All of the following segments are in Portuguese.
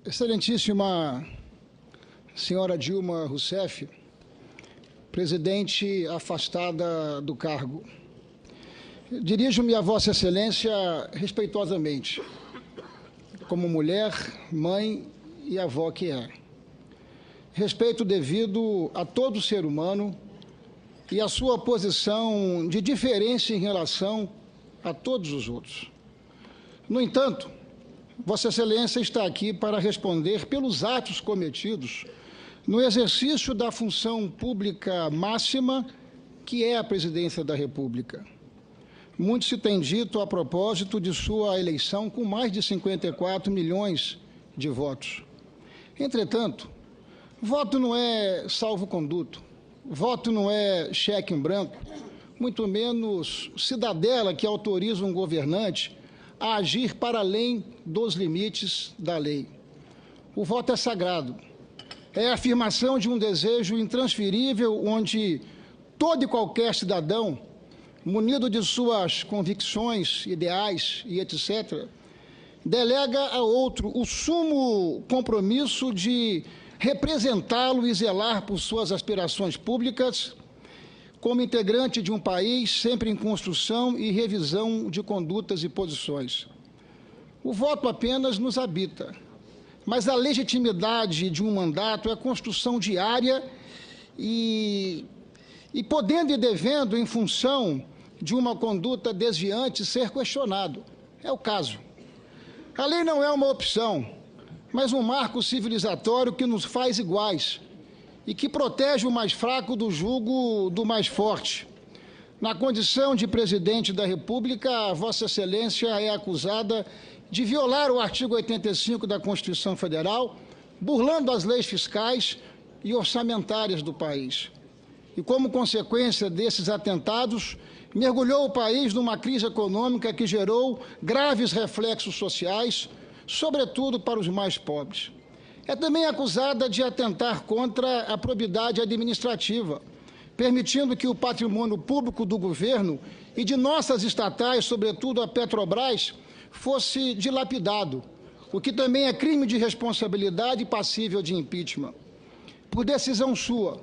Excelentíssima senhora Dilma Rousseff, presidente afastada do cargo, dirijo-me a Vossa Excelência respeitosamente, como mulher, mãe e avó que é. Respeito devido a todo ser humano e a sua posição de diferença em relação a todos os outros. No entanto, Vossa Excelência está aqui para responder pelos atos cometidos no exercício da função pública máxima, que é a presidência da República. Muito se tem dito a propósito de sua eleição com mais de 54 milhões de votos. Entretanto, voto não é salvo-conduto, voto não é cheque em branco, muito menos cidadela que autoriza um governante a agir para além dos limites da lei. O voto é sagrado. É a afirmação de um desejo intransferível onde todo e qualquer cidadão, munido de suas convicções, ideais e etc., delega a outro o sumo compromisso de representá-lo e zelar por suas aspirações públicas como integrante de um país sempre em construção e revisão de condutas e posições. O voto apenas nos habita, mas a legitimidade de um mandato é construção diária e podendo e devendo, em função de uma conduta desviante, ser questionado. É o caso. A lei não é uma opção, mas um marco civilizatório que nos faz iguais e que protege o mais fraco do jugo do mais forte. Na condição de presidente da República, Vossa Excelência é acusada de violar o artigo 85 da Constituição Federal, burlando as leis fiscais e orçamentárias do país. E, como consequência desses atentados, mergulhou o país numa crise econômica que gerou graves reflexos sociais, sobretudo para os mais pobres. É também acusada de atentar contra a probidade administrativa, permitindo que o patrimônio público do governo e de nossas estatais, sobretudo a Petrobras, fosse dilapidado, o que também é crime de responsabilidade passível de impeachment. Por decisão sua,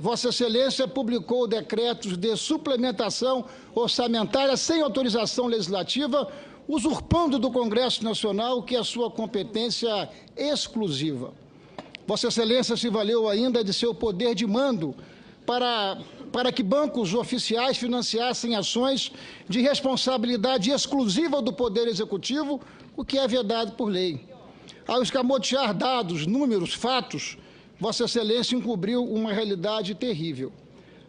Vossa Excelência publicou decretos de suplementação orçamentária sem autorização legislativa, usurpando do Congresso Nacional, que é a sua competência exclusiva. Vossa Excelência se valeu ainda de seu poder de mando para que bancos oficiais financiassem ações de responsabilidade exclusiva do Poder Executivo, o que é vedado por lei. Ao escamotear dados, números, fatos, Vossa Excelência encobriu uma realidade terrível,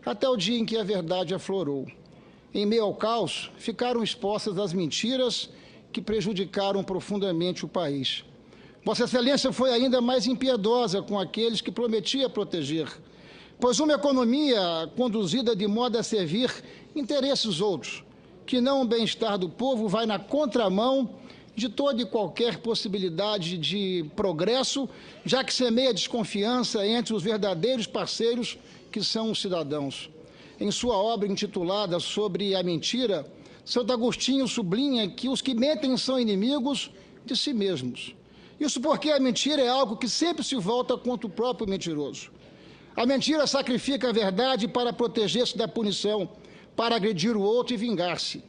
até o dia em que a verdade aflorou. Em meio ao caos, ficaram expostas as mentiras que prejudicaram profundamente o país. Vossa Excelência foi ainda mais impiedosa com aqueles que prometia proteger, pois uma economia conduzida de modo a servir interesses outros, que não o bem-estar do povo, vai na contramão de toda e qualquer possibilidade de progresso, já que semeia desconfiança entre os verdadeiros parceiros que são os cidadãos. Em sua obra intitulada Sobre a Mentira, Santo Agostinho sublinha que os que mentem são inimigos de si mesmos. Isso porque a mentira é algo que sempre se volta contra o próprio mentiroso. A mentira sacrifica a verdade para proteger-se da punição, para agredir o outro e vingar-se.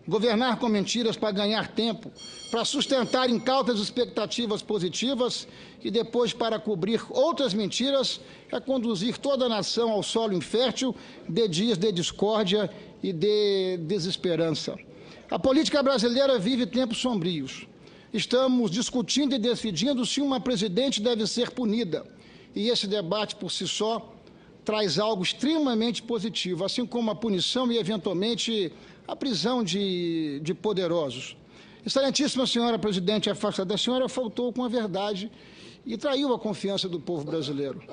Governar com mentiras para ganhar tempo, para sustentar incautas expectativas positivas e depois para cobrir outras mentiras é conduzir toda a nação ao solo infértil de dias de discórdia e de desesperança. A política brasileira vive tempos sombrios. Estamos discutindo e decidindo se uma presidente deve ser punida. E esse debate, por si só, traz algo extremamente positivo, assim como a punição e, eventualmente, a prisão de poderosos. Excelentíssima senhora presidente afastada, a senhora faltou com a verdade e traiu a confiança do povo brasileiro.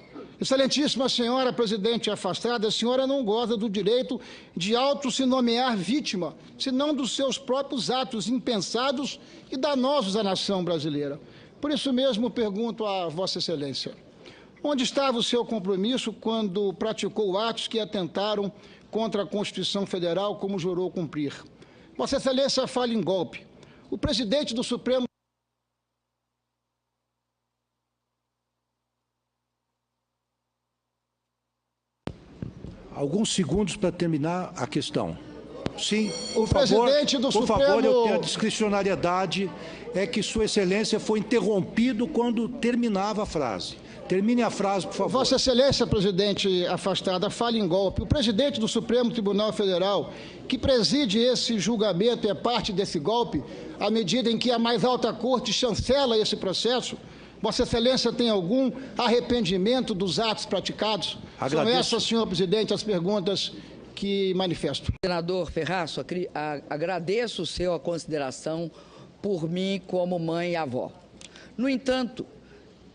Excelentíssima senhora presidente afastada, a senhora não goza do direito de se nomear vítima, senão dos seus próprios atos impensados e danosos à nação brasileira. Por isso mesmo, pergunto a Vossa Excelência, onde estava o seu compromisso quando praticou atos que atentaram contra a Constituição Federal, como jurou cumprir? Vossa Excelência fala em golpe. O presidente do Supremo alguns segundos para terminar a questão. Sim, o presidente do Supremo... Por favor, eu tenho a discricionariedade, é que Sua Excelência foi interrompido quando terminava a frase. Termine a frase, por favor. Vossa Excelência, presidente afastada, fala em golpe. O presidente do Supremo Tribunal Federal, que preside esse julgamento, é parte desse golpe, à medida em que a mais alta corte chancela esse processo. Vossa Excelência tem algum arrependimento dos atos praticados? Agradeço. São essas, senhor presidente, as perguntas que manifesto. Senador Ferraço, agradeço o seu a consideração por mim como mãe e avó. No entanto,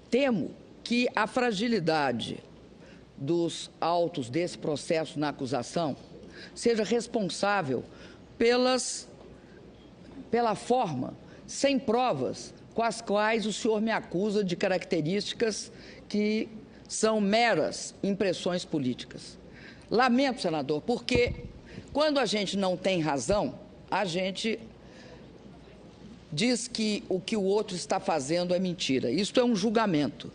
temo que a fragilidade dos autos desse processo na acusação seja responsável pela forma, sem provas, com as quais o senhor me acusa de características que são meras impressões políticas. Lamento, senador, porque quando a gente não tem razão, a gente diz que o outro está fazendo é mentira. Isso é um julgamento.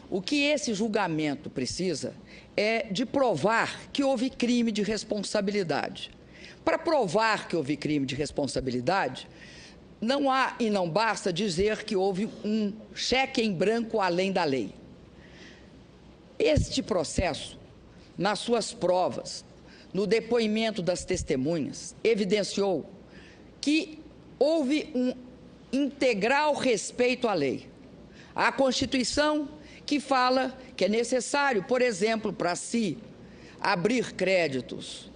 O que esse julgamento precisa é de provar que houve crime de responsabilidade. Para provar que houve crime de responsabilidade, não há e não basta dizer que houve um cheque em branco além da lei. Este processo, nas suas provas, no depoimento das testemunhas, evidenciou que houve um integral respeito à lei. A Constituição, que fala que é necessário, por exemplo, para se abrir créditos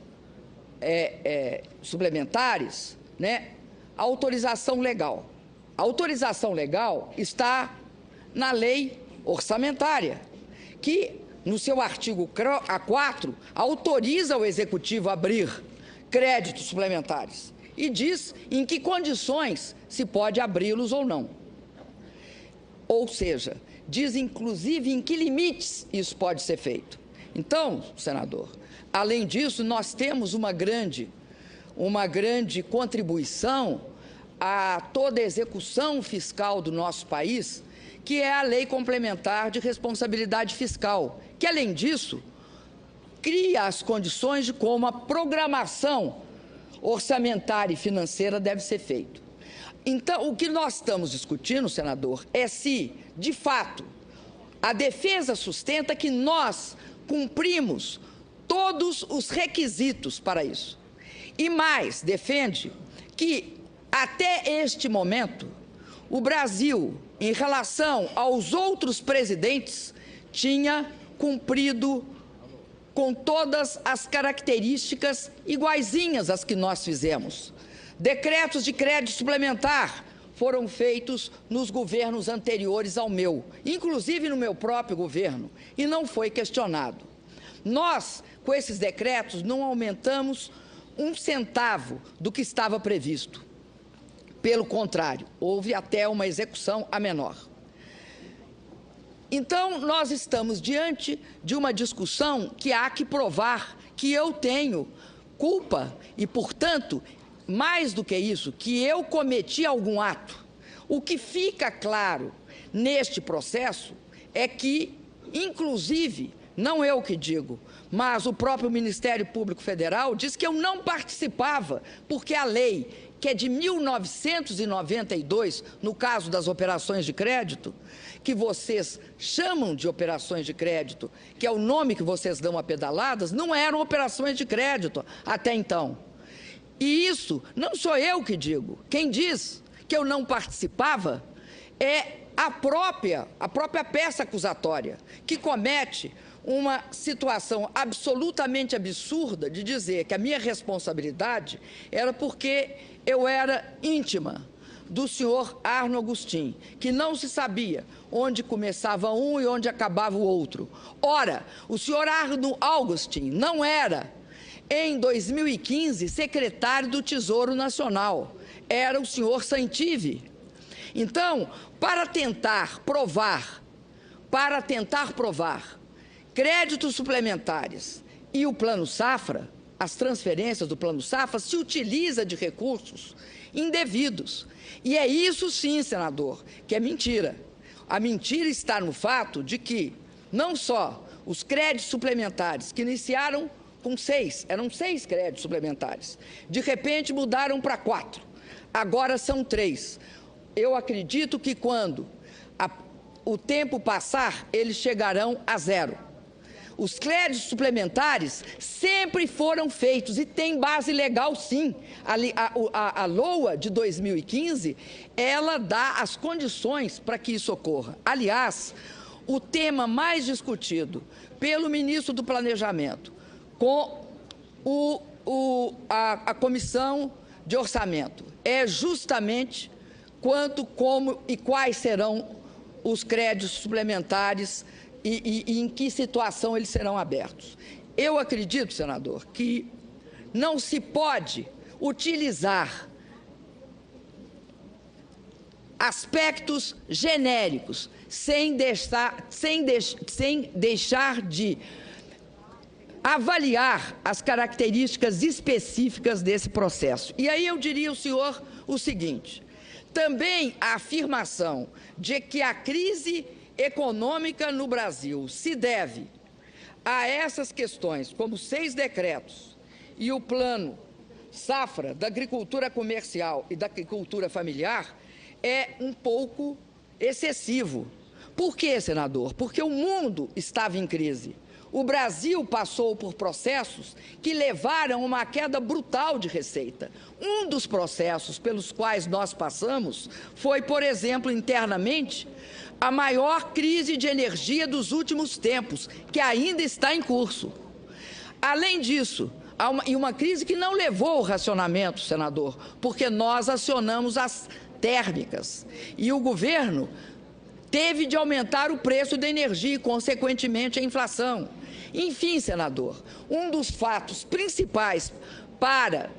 suplementares, né, autorização legal. A autorização legal está na lei orçamentária, que, no seu artigo 4, autoriza o Executivo a abrir créditos suplementares e diz em que condições se pode abri-los ou não. Ou seja, diz inclusive em que limites isso pode ser feito. Então, senador, além disso, nós temos uma grande contribuição a toda a execução fiscal do nosso país, que é a Lei Complementar de Responsabilidade Fiscal, que, além disso, cria as condições de como a programação orçamentária e financeira deve ser feita. Então, o que nós estamos discutindo, senador, é se, de fato, a defesa sustenta que nós cumprimos todos os requisitos para isso. E mais, defende que, até este momento, o Brasil, em relação aos outros presidentes, tinha cumprido com todas as características iguaizinhas às que nós fizemos. Decretos de crédito suplementar foram feitos nos governos anteriores ao meu, inclusive no meu próprio governo, e não foi questionado. Nós, com esses decretos, não aumentamos um centavo do que estava previsto. Pelo contrário, houve até uma execução a menor. Então, nós estamos diante de uma discussão que há que provar que eu tenho culpa e, portanto, mais do que isso, que eu cometi algum ato. O que fica claro neste processo é que, inclusive, não eu que digo, mas o próprio Ministério Público Federal diz que eu não participava, porque a lei, que é de 1992, no caso das operações de crédito, que vocês chamam de operações de crédito, que é o nome que vocês dão a pedaladas, não eram operações de crédito até então. E isso não sou eu que digo. Quem diz que eu não participava é a própria peça acusatória, que comete uma situação absolutamente absurda de dizer que a minha responsabilidade era porque eu era íntima do senhor Arno Agostinho, que não se sabia onde começava um e onde acabava o outro. Ora, o senhor Arno Agostinho não era, em 2015, secretário do Tesouro Nacional, era o senhor Santive. Então, para tentar provar créditos suplementares e o Plano Safra, as transferências do Plano Safra, se utiliza de recursos indevidos. E é isso sim, senador, que é mentira. A mentira está no fato de que não só os créditos suplementares que iniciaram com 6, eram 6 créditos suplementares. De repente mudaram para 4, agora são 3. Eu acredito que quando o tempo passar, eles chegarão a 0. Os créditos suplementares sempre foram feitos e tem base legal, sim. A LOA de 2015, ela dá as condições para que isso ocorra. Aliás, o tema mais discutido pelo ministro do Planejamento com a Comissão de Orçamento é justamente quanto, como e quais serão os créditos suplementares e em que situação eles serão abertos. Eu acredito, senador, que não se pode utilizar aspectos genéricos sem deixar de avaliar as características específicas desse processo. E aí eu diria ao senhor o seguinte: também a afirmação de que a crise econômica no Brasil se deve a essas questões, como 6 decretos e o plano safra da agricultura comercial e da agricultura familiar, é um pouco excessivo. Por quê, senador? Porque o mundo estava em crise. O Brasil passou por processos que levaram a uma queda brutal de receita. Um dos processos pelos quais nós passamos foi, por exemplo, internamente, a maior crise de energia dos últimos tempos, que ainda está em curso. Além disso, e uma crise que não levou ao racionamento, senador, porque nós acionamos as térmicas. E o governo teve de aumentar o preço da energia e, consequentemente, a inflação. Enfim, senador, um dos fatos principais para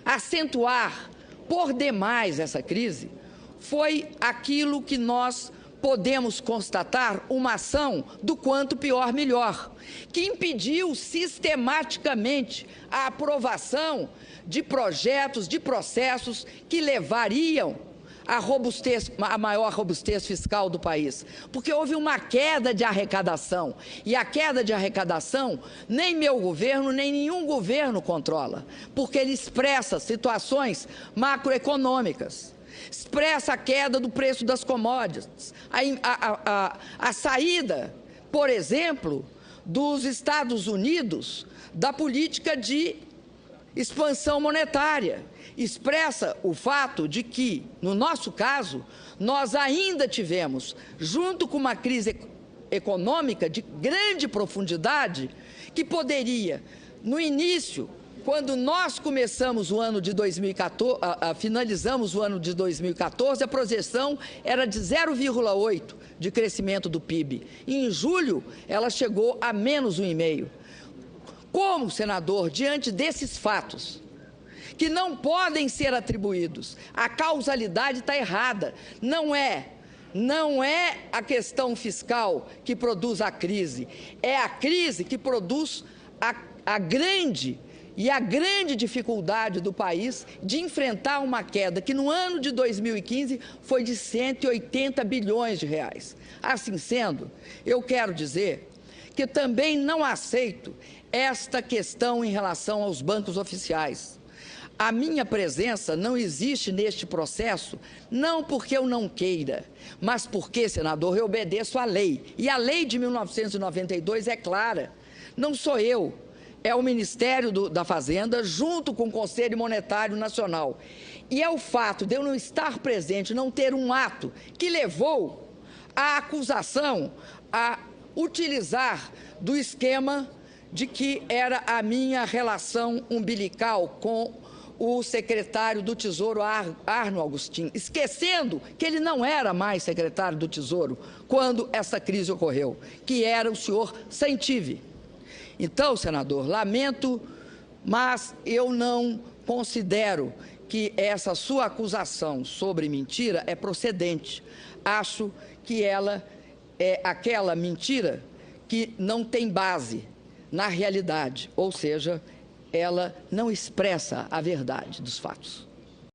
acentuar por demais essa crise foi aquilo que nós podemos constatar, uma ação do quanto pior melhor, que impediu sistematicamente a aprovação de projetos, de processos que levariam a maior robustez fiscal do país, porque houve uma queda de arrecadação, e a queda de arrecadação nem meu governo, nem nenhum governo controla, porque ele expressa situações macroeconômicas, expressa a queda do preço das commodities, a saída, por exemplo, dos Estados Unidos da política de expansão monetária, expressa o fato de que, no nosso caso, nós ainda tivemos, junto com uma crise econômica de grande profundidade, que poderia, no início, quando nós começamos o ano de 2014, finalizamos o ano de 2014, a projeção era de 0,8% de crescimento do PIB. E, em julho, ela chegou a menos 1,5%. Como, senador, diante desses fatos, que não podem ser atribuídos, a causalidade está errada, não é a questão fiscal que produz a crise, é a crise que produz a grande dificuldade do país de enfrentar uma queda que no ano de 2015 foi de 180 bilhões de reais. Assim sendo, eu quero dizer que também não aceito esta questão em relação aos bancos oficiais. A minha presença não existe neste processo, não porque eu não queira, mas porque, senador, eu obedeço à lei. E a lei de 1992 é clara. Não sou eu, é o Ministério da Fazenda, junto com o Conselho Monetário Nacional. E é o fato de eu não estar presente, não ter um ato que levou a acusação a utilizar do esquema de que era a minha relação umbilical com o secretário do Tesouro, Arno Agostinho, esquecendo que ele não era mais secretário do Tesouro quando essa crise ocorreu, que era o senhor Santive. Então, senador, lamento, mas eu não considero que essa sua acusação sobre mentira é procedente. Acho que ela é aquela mentira que não tem base na realidade, ou seja, ela não expressa a verdade dos fatos.